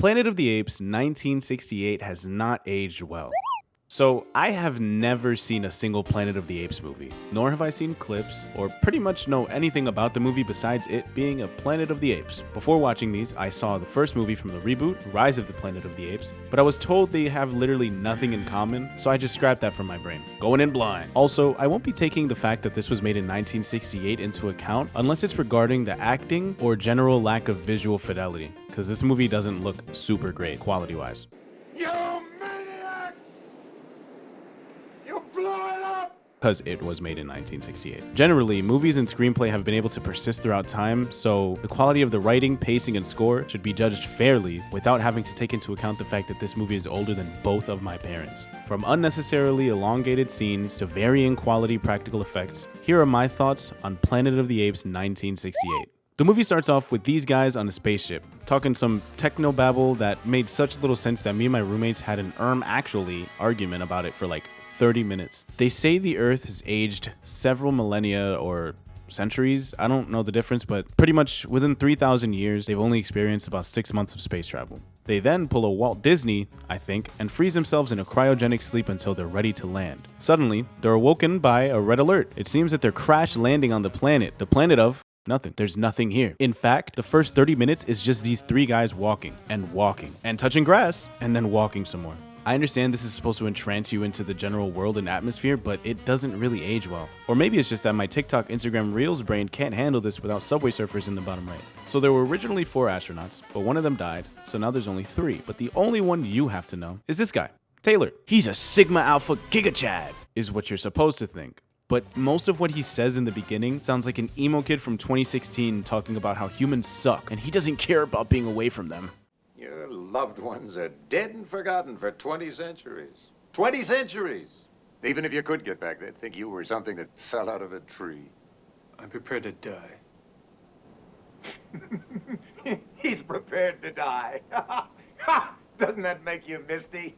Planet of the Apes 1968 has not aged well. So, I have never seen a single Planet of the Apes movie, nor have I seen clips, or pretty much know anything about the movie besides it being a Planet of the Apes. Before watching these, I saw the first movie from the reboot, Rise of the Planet of the Apes, but I was told they have literally nothing in common, so I just scrapped that from my brain. Going in blind. Also, I won't be taking the fact that this was made in 1968 into account unless it's regarding the acting or general lack of visual fidelity, because this movie doesn't look super great quality-wise. Because it was made in 1968. Generally, movies and screenplay have been able to persist throughout time, so the quality of the writing, pacing, and score should be judged fairly without having to take into account the fact that this movie is older than both of my parents. From unnecessarily elongated scenes to varying quality practical effects, here are my thoughts on Planet of the Apes 1968. The movie starts off with these guys on a spaceship, talking some techno-babble that made such little sense that me and my roommates had an actually argument about it for like 30 minutes. They say the Earth has aged several millennia or centuries. I don't know the difference, but pretty much within 3,000 years, they've only experienced about 6 months of space travel. They then pull a Walt Disney, I think, and freeze themselves in a cryogenic sleep until they're ready to land. Suddenly, they're awoken by a red alert. It seems that they're crash landing on the planet of nothing. There's nothing here. In fact, the first 30 minutes is just these three guys walking and touching grass and then walking some more. I understand this is supposed to entrance you into the general world and atmosphere, but it doesn't really age well. Or maybe it's just that my TikTok, Instagram Reels brain can't handle this without Subway Surfers in the bottom right. So there were originally 4 astronauts, but one of them died, so now there's only 3. But the only one you have to know is this guy, Taylor. He's a Sigma Alpha Giga Chad, is what you're supposed to think. But most of what he says in the beginning sounds like an emo kid from 2016 talking about how humans suck, and he doesn't care about being away from them. Your loved ones are dead and forgotten for 20 centuries. 20 centuries! Even if you could get back, they'd think you were something that fell out of a tree. I'm prepared to die. He's prepared to die. Doesn't that make you misty?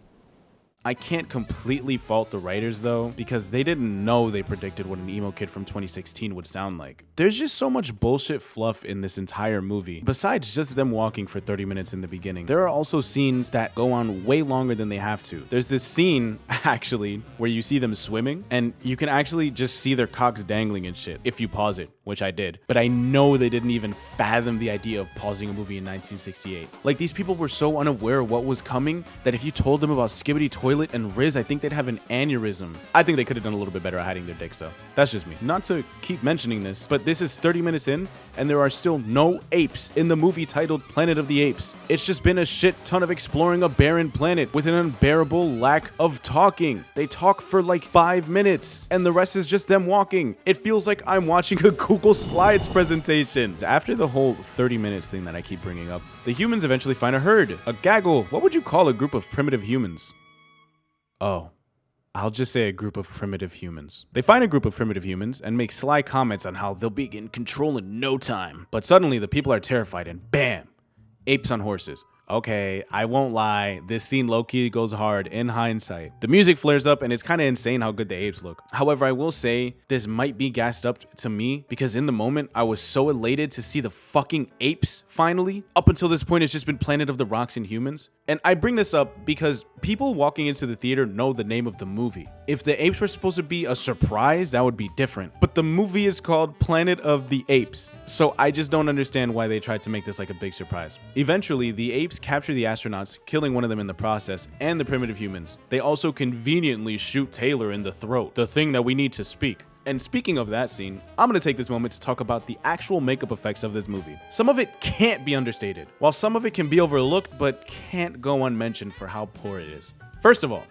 I can't completely fault the writers though, because they didn't know they predicted what an emo kid from 2016 would sound like. There's just so much bullshit fluff in this entire movie. Besides just them walking for 30 minutes in the beginning, there are also scenes that go on way longer than they have to. There's this scene, actually, where you see them swimming, and you can actually just see their cocks dangling and shit, if you pause it, which I did. But I know they didn't even fathom the idea of pausing a movie in 1968. Like, these people were so unaware of what was coming that if you told them about Skibbity Toilet and Riz, I think they'd have an aneurysm. I think they could have done a little bit better at hiding their dicks though. That's just me. Not to keep mentioning this, but this is 30 minutes in, and there are still no apes in the movie titled Planet of the Apes. It's just been a shit ton of exploring a barren planet with an unbearable lack of talking. They talk for like 5 minutes, and the rest is just them walking. It feels like I'm watching a Google Slides presentation. After the whole 30 minutes thing that I keep bringing up, the humans eventually find a herd, a gaggle. What would you call a group of primitive humans? Oh, I'll just say a group of primitive humans. They find a group of primitive humans and make sly comments on how they'll be in control in no time. But suddenly the people are terrified and bam, apes on horses. Okay, I won't lie, this scene low-key goes hard in hindsight. The music flares up and it's kind of insane how good the apes look. However, I will say this might be gassed up to me because in the moment I was so elated to see the fucking apes finally. Up until this point it's just been Planet of the Rocks and Humans. And I bring this up because people walking into the theater know the name of the movie. If the apes were supposed to be a surprise, that would be different. But the movie is called Planet of the Apes. So I just don't understand why they tried to make this like a big surprise. Eventually, the apes capture the astronauts, killing one of them in the process, and the primitive humans. They also conveniently shoot Taylor in the throat, the thing that we need to speak. And speaking of that scene, I'm gonna take this moment to talk about the actual makeup effects of this movie. Some of it can't be understated, while some of it can be overlooked but can't go unmentioned for how poor it is. First of all,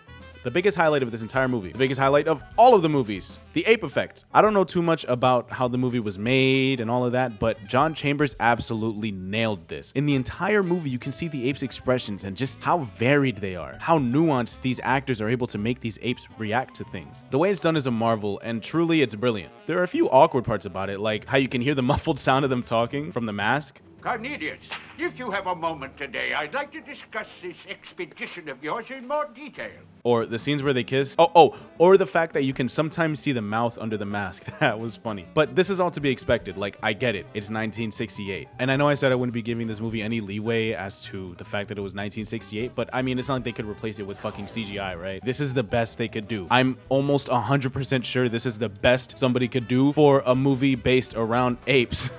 the biggest highlight of this entire movie, the biggest highlight of all of the movies, the ape effect. I don't know too much about how the movie was made and all of that, but John Chambers absolutely nailed this. In the entire movie, you can see the apes' expressions and just how varied they are, how nuanced these actors are able to make these apes react to things. The way it's done is a marvel, and truly it's brilliant. There are a few awkward parts about it, like how you can hear the muffled sound of them talking from the mask. Carnelius, if you have a moment today, I'd like to discuss this expedition of yours in more detail. Or the scenes where they kiss. Or the fact that you can sometimes see the mouth under the mask. That was funny. But this is all to be expected. Like, I get it. It's 1968. And I know I said I wouldn't be giving this movie any leeway as to the fact that it was 1968, but I mean, it's not like they could replace it with fucking CGI, right? This is the best they could do. I'm almost 100% sure this is the best somebody could do for a movie based around apes.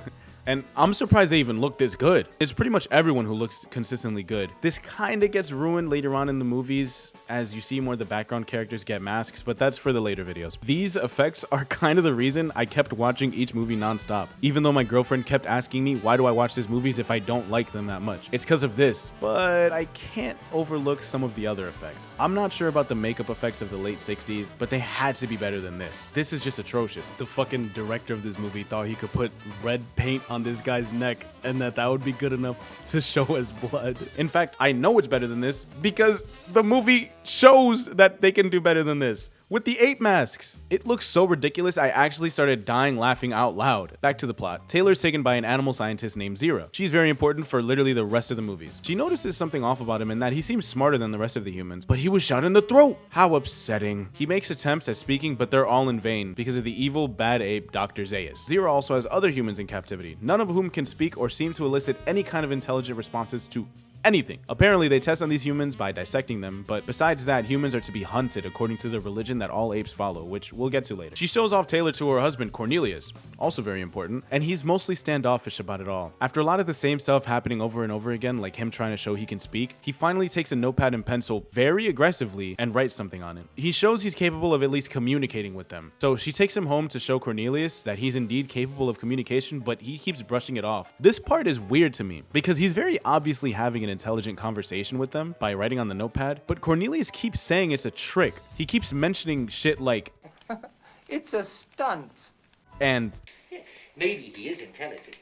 And I'm surprised they even look this good. It's pretty much everyone who looks consistently good. This kind of gets ruined later on in the movies as you see more of the background characters get masks, but that's for the later videos. These effects are kind of the reason I kept watching each movie nonstop, even though my girlfriend kept asking me, why do I watch these movies if I don't like them that much? It's because of this, but I can't overlook some of the other effects. I'm not sure about the makeup effects of the late 60s, but they had to be better than this. This is just atrocious. The fucking director of this movie thought he could put red paint on this guy's neck and that would be good enough to show as blood. In fact, I know it's better than this because the movie shows that they can do better than this. With the ape masks, it looks so ridiculous I actually started dying laughing out loud. Back to the plot. Taylor's taken by an animal scientist named Zero. She's very important for literally the rest of the movies. She notices something off about him in that he seems smarter than the rest of the humans, but he was shot in the throat. How upsetting. He makes attempts at speaking, but they're all in vain because of the evil bad ape Dr. Zaius. Zero also has other humans in captivity, none of whom can speak or seem to elicit any kind of intelligent responses to anything. Apparently, they test on these humans by dissecting them, but besides that, humans are to be hunted according to the religion that all apes follow, which we'll get to later. She shows off Taylor to her husband, Cornelius, also very important, and he's mostly standoffish about it all. After a lot of the same stuff happening over and over again, like him trying to show he can speak, he finally takes a notepad and pencil very aggressively and writes something on it. He shows he's capable of at least communicating with them. So she takes him home to show Cornelius that he's indeed capable of communication, but he keeps brushing it off. This part is weird to me because he's very obviously having an intelligent conversation with them by writing on the notepad, but Cornelius keeps saying it's a trick. He keeps mentioning shit like it's a stunt. And maybe he is intelligent,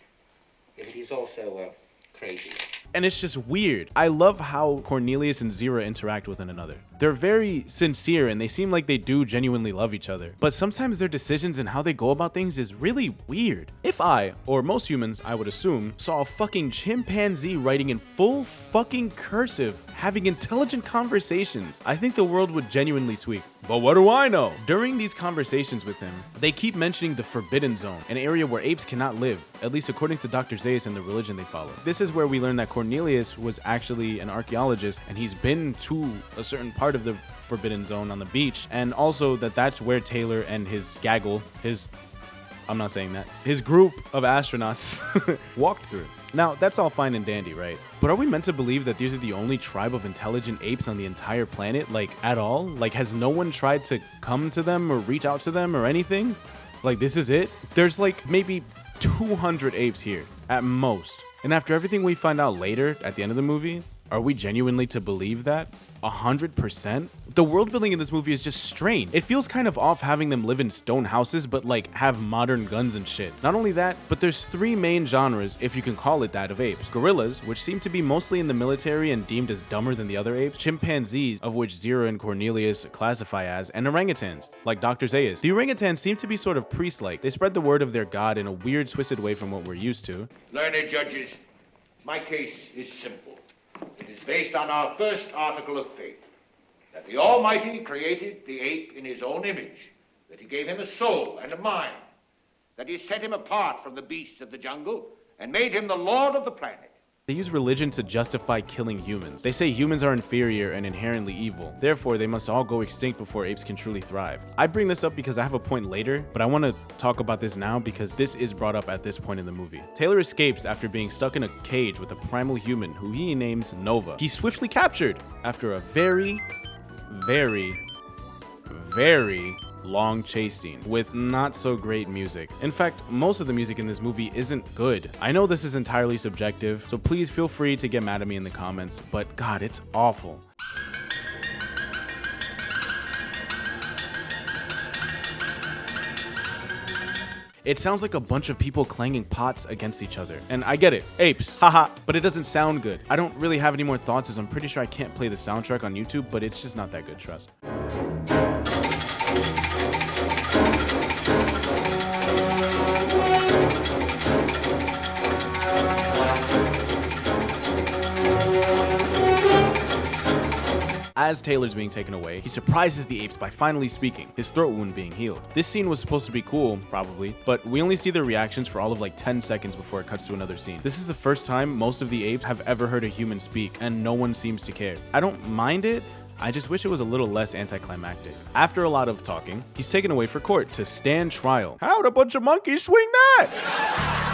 but he's also crazy. And it's just weird. I love how Cornelius and Zero interact with one another. They're very sincere and they seem like they do genuinely love each other. But sometimes their decisions and how they go about things is really weird. If I, or most humans I would assume, saw a fucking chimpanzee writing in full fucking cursive, having intelligent conversations, I think the world would genuinely tweak. But what do I know? During these conversations with him, they keep mentioning the Forbidden Zone, an area where apes cannot live, at least according to Dr. Zaius and the religion they follow. This is where we learn that Cornelius was actually an archaeologist and he's been to a certain part of the Forbidden Zone on the beach, and also that that's where Taylor and his gaggle, his group of astronauts walked through. Now, that's all fine and dandy, right? But are we meant to believe that these are the only tribe of intelligent apes on the entire planet? Like, at all? Like, has no one tried to come to them or reach out to them or anything? Like, this is it? There's like maybe 200 apes here, at most. And after everything we find out later, at the end of the movie, are we genuinely to believe that? 100%? The world building in this movie is just strange. It feels kind of off having them live in stone houses, but like have modern guns and shit. Not only that, but there's three main genres, if you can call it that, of apes. Gorillas, which seem to be mostly in the military and deemed as dumber than the other apes. Chimpanzees, of which Zero and Cornelius classify as, and orangutans, like Dr. Zaius. The orangutans seem to be sort of priest-like. They spread the word of their god in a weird, twisted way from what we're used to. Learned judges, my case is simple. It is based on our first article of faith, that the Almighty created the ape in his own image, that he gave him a soul and a mind, that he set him apart from the beasts of the jungle and made him the lord of the planet. They use religion to justify killing humans. They say humans are inferior and inherently evil. Therefore, they must all go extinct before apes can truly thrive. I bring this up because I have a point later, but I want to talk about this now because this is brought up at this point in the movie. Taylor escapes after being stuck in a cage with a primal human who he names Nova. He's swiftly captured after a very long chase scene with not so great music. In fact, most of the music in this movie isn't good. I know this is entirely subjective, so please feel free to get mad at me in the comments, but God, it's awful. It sounds like a bunch of people clanging pots against each other. And I get it, apes, haha, but it doesn't sound good. I don't really have any more thoughts as I'm pretty sure I can't play the soundtrack on YouTube, but it's just not that good, trust. As Taylor's being taken away, he surprises the apes by finally speaking, his throat wound being healed. This scene was supposed to be cool, probably, but we only see their reactions for all of like 10 seconds before it cuts to another scene. This is the first time most of the apes have ever heard a human speak, and no one seems to care. I don't mind it, I just wish it was a little less anticlimactic. After a lot of talking, he's taken away for court to stand trial. How'd a bunch of monkeys swing that?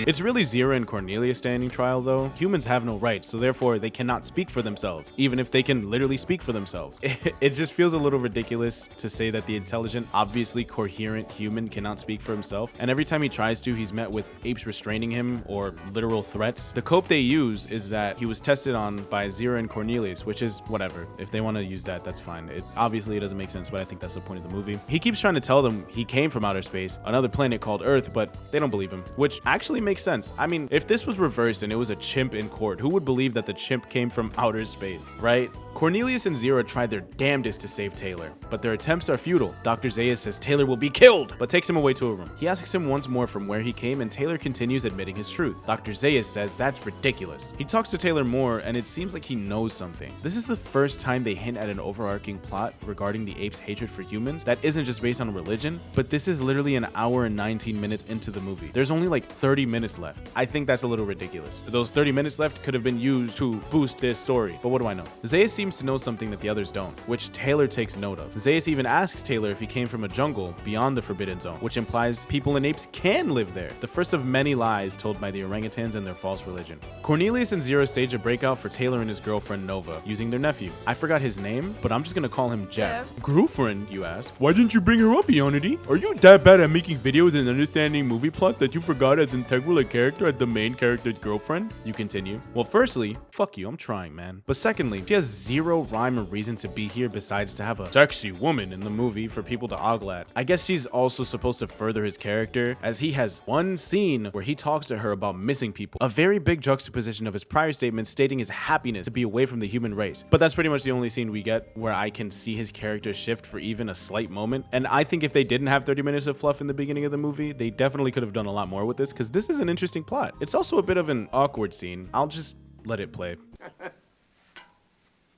It's really Zira and Cornelia standing trial though. Humans have no rights, so therefore they cannot speak for themselves, even if they can literally speak for themselves. It just feels a little ridiculous to say that the intelligent, obviously coherent human cannot speak for himself, and every time he tries to, he's met with apes restraining him or literal threats. The cope they use is that he was tested on by Zira and Cornelius, which is whatever. If they want to use that, that's fine. Obviously it doesn't make sense, but I think that's the point of the movie. He keeps trying to tell them he came from outer space, another planet called Earth, but they don't believe him, which actually makes sense. I mean, if this was reversed and it was a chimp in court, who would believe that the chimp came from outer space, right? Cornelius and Zira try their damnedest to save Taylor, but their attempts are futile. Dr. Zayas says Taylor will be killed, but takes him away to a room. He asks him once more from where he came, and Taylor continues admitting his truth. Dr. Zayas says that's ridiculous. He talks to Taylor more, and it seems like he knows something. This is the first time they hint at an overarching plot regarding the apes' hatred for humans that isn't just based on religion, but this is literally an hour and 19 minutes into the movie. There's only like 30 minutes left. I think that's a little ridiculous. Those 30 minutes left could have been used to boost this story, but what do I know? Zayas seems to know something that the others don't, which Taylor takes note of. Zayas even asks Taylor if he came from a jungle beyond the Forbidden Zone, which implies people and apes can live there. The first of many lies told by the orangutans and their false religion. Cornelius and Zira stage a breakout for Taylor and his girlfriend Nova, using their nephew. I forgot his name, but I'm just gonna call him Jeff. Girlfriend, you ask? Why didn't you bring her up, Eonity? Are you that bad at making videos and understanding movie plots that you forgot as integral a character as the main character's girlfriend? You continue. Well, firstly, fuck you, I'm trying, man. But secondly, she has zero rhyme or reason to be here besides to have a sexy woman in the movie for people to ogle at. I guess she's also supposed to further his character, as he has one scene where he talks to her about missing people. A very big juxtaposition of his prior statements stating his happiness to be away from the human race. But that's pretty much the only scene we get where I can see his character shift for even a slight moment. And I think if they didn't have 30 minutes of fluff in the beginning of the movie, they definitely could have done a lot more with this, because this is an interesting plot. It's also a bit of an awkward scene. I'll just let it play.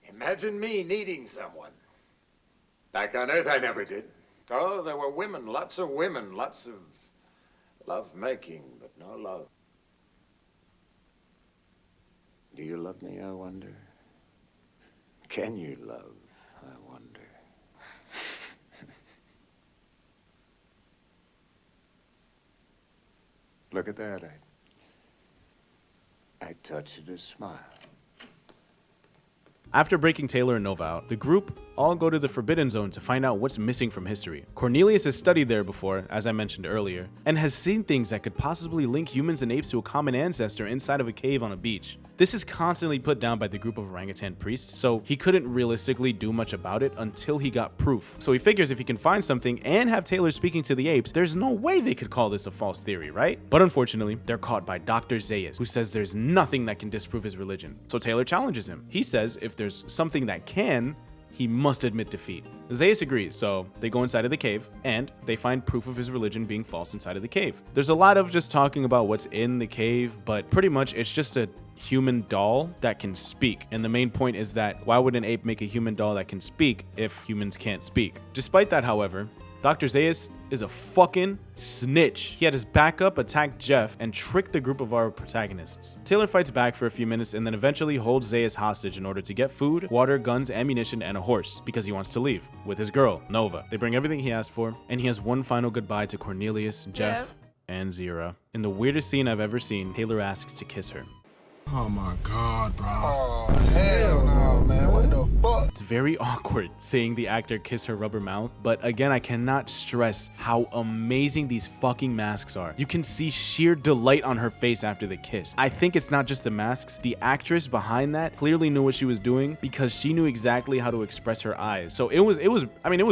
Imagine me needing someone. Back on Earth, I never did. Oh, there were women, lots of love making, but no love. Do you love me, I wonder? Can you love, I wonder? Look at that. I touched a smile. After breaking Taylor and Nova out, the group all go to the Forbidden Zone to find out what's missing from history. Cornelius has studied there before, as I mentioned earlier, and has seen things that could possibly link humans and apes to a common ancestor inside of a cave on a beach. This is constantly put down by the group of orangutan priests, so he couldn't realistically do much about it until he got proof. So he figures if he can find something and have Taylor speaking to the apes, there's no way they could call this a false theory, right? But unfortunately, they're caught by Dr. Zayas, who says there's nothing that can disprove his religion. So Taylor challenges him. He says if there's something that can, he must admit defeat. Zayas agrees, so they go inside of the cave, and they find proof of his religion being false inside of the cave. There's a lot of just talking about what's in the cave, but pretty much it's just a human doll that can speak. And the main point is that why would an ape make a human doll that can speak if humans can't speak? Despite that, however, Dr. Zayas is a fucking snitch. He had his backup attack Jeff and trick the group of our protagonists. Taylor fights back for a few minutes and then eventually holds Zayas hostage in order to get food, water, guns, ammunition, and a horse because he wants to leave with his girl, Nova. They bring everything he asked for, and he has one final goodbye to Cornelius, Jeff, and Zira. In the weirdest scene I've ever seen, Taylor asks to kiss her. Oh my God, bro. Oh, hell no, man. What the fuck? It's very awkward seeing the actor kiss her rubber mouth, but again, I cannot stress how amazing these fucking masks are. You can see sheer delight on her face after the kiss. I think it's not just the masks. The actress behind that clearly knew what she was doing because she knew exactly how to express her eyes. So it was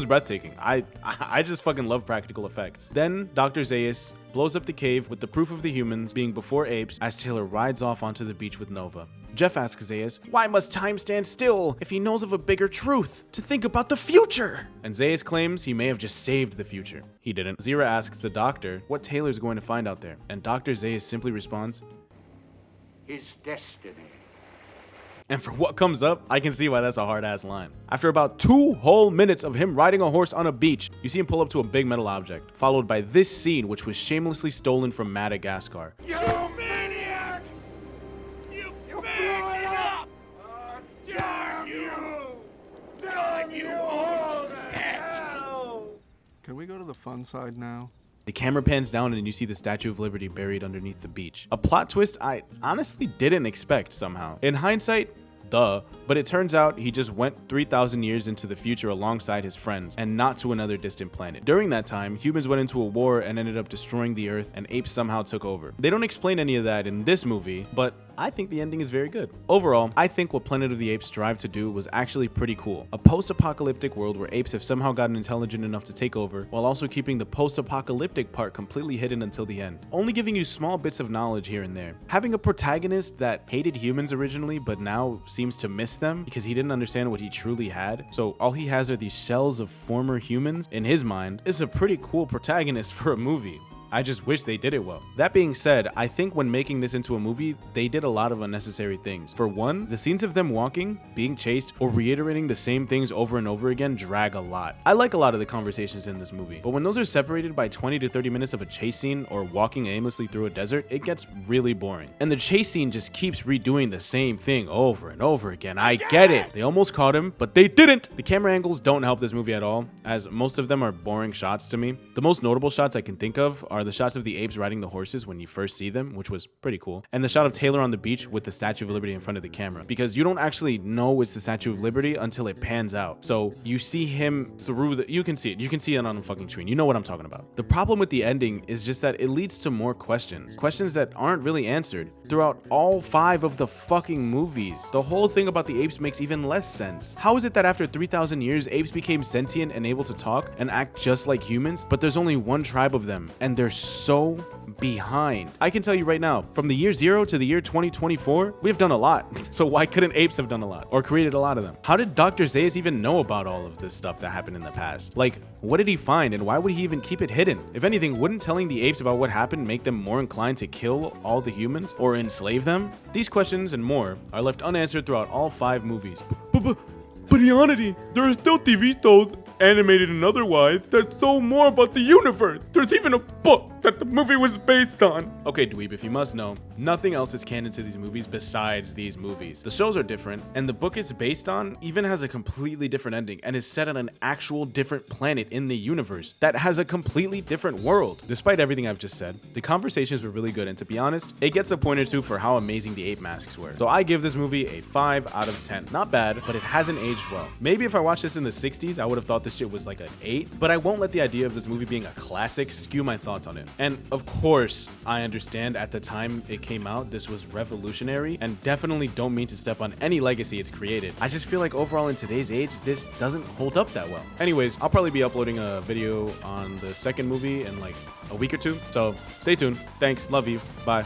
breathtaking. I just fucking love practical effects. Then Dr. Zayas blows up the cave with the proof of the humans being before apes as Taylor rides off onto the beach with Nova. Jeff asks Zayas, why must time stand still if he knows of a bigger truth? To think about the future! And Zayas claims he may have just saved the future. He didn't. Zira asks the doctor what Taylor's going to find out there, and Dr. Zayas simply responds, his destiny. And for what comes up, I can see why that's a hard ass line. After about 2 whole minutes of him riding a horse on a beach, you see him pull up to a big metal object, followed by this scene which was shamelessly stolen from Madagascar. You maniac! You bagged it up! Darn you! Darn you all to hell! Can we go to the fun side now? The camera pans down and you see the Statue of Liberty buried underneath the beach. A plot twist I honestly didn't expect somehow. In hindsight, duh, but it turns out he just went 3,000 years into the future alongside his friends and not to another distant planet. During that time, humans went into a war and ended up destroying the Earth, and apes somehow took over. They don't explain any of that in this movie, but I think the ending is very good. Overall, I think what Planet of the Apes strive to do was actually pretty cool. A post-apocalyptic world where apes have somehow gotten intelligent enough to take over, while also keeping the post-apocalyptic part completely hidden until the end, only giving you small bits of knowledge here and there. Having a protagonist that hated humans originally, but now seems to miss them because he didn't understand what he truly had, so all he has are these shells of former humans, in his mind, is a pretty cool protagonist for a movie. I just wish they did it well. That being said, I think when making this into a movie, they did a lot of unnecessary things. For one, the scenes of them walking, being chased, or reiterating the same things over and over again drag a lot. I like a lot of the conversations in this movie, but when those are separated by 20 to 30 minutes of a chase scene or walking aimlessly through a desert, it gets really boring. And the chase scene just keeps redoing the same thing over and over again. I get it. They almost caught him, but they didn't. The camera angles don't help this movie at all, as most of them are boring shots to me. The most notable shots I can think of are the shots of the apes riding the horses when you first see them, which was pretty cool, and the shot of Taylor on the beach with the Statue of Liberty in front of the camera, because you don't actually know it's the Statue of Liberty until it pans out. So you see him through the, you can see it on the fucking screen. You know what I'm talking about. The problem with the ending is just that it leads to more questions that aren't really answered throughout all 5 of the fucking movies. The whole thing about the apes makes even less sense. How is it that after 3,000 years, apes became sentient and able to talk and act just like humans, but there's only one tribe of them, and they're so behind? I can tell you right now, from the year 0 to the year 2024, we have done a lot. So why couldn't apes have done a lot or created a lot of them? How did Dr. Zaius even know about all of this stuff that happened in the past? Like, what did he find and why would he even keep it hidden? If anything, wouldn't telling the apes about what happened make them more inclined to kill all the humans or enslave them? These questions and more are left unanswered throughout all 5 movies. But Eonity, there are still TV shows, animated and otherwise, that show more about the universe. There's even a book that the movie was based on. Okay, dweeb, if you must know, nothing else is canon to these movies besides these movies. The shows are different, and the book it's based on even has a completely different ending and is set on an actual different planet in the universe that has a completely different world. Despite everything I've just said, the conversations were really good, and to be honest, it gets a point or two for how amazing the ape masks were. So I give this movie a 5 out of 10. Not bad, but it hasn't aged well. Maybe if I watched this in the 60s, I would have thought this shit was like an 8, but I won't let the idea of this movie being a classic skew my thoughts on it. And of course, I understand at the time it came out, this was revolutionary, and definitely don't mean to step on any legacy it's created. I just feel like overall in today's age, this doesn't hold up that well. Anyways, I'll probably be uploading a video on the second movie in like a week or 2, so stay tuned. Thanks, love you, bye.